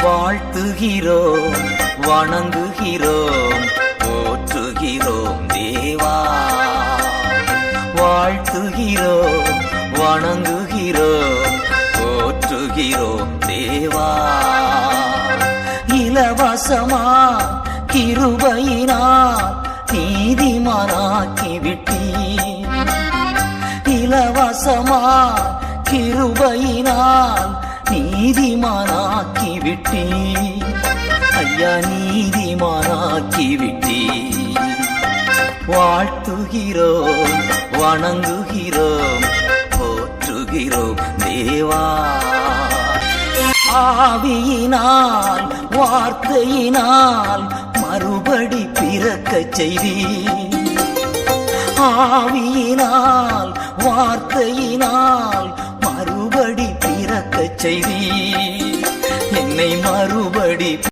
வாழ்த்துகிறோம், வணங்குகிறோம், போற்றுகிறோம் தேவா. வாழ்த்துகிறோம், வணங்குகிறோம், போற்றுகிறோம் தேவா. இலவசமா கிருபையினால் நீதிமானாக்கி விட்டீர். இலவசமா கிருபையினால் நீதிமானாக்கி விட்டீர். ஐயா, நீதிமானாக்கி விட்டீர். வாழ்த்துகிறோம், வணங்குகிறோம், போற்றுகிறோம் தேவா. ஆவியினால் வார்த்தையினால் மறுபடி பிறக்கச் செய்தீர். ஆவியினால் வார்த்தையினால் மறுபடி பிறக்கச் செய்தீர். என்னை மறுபடி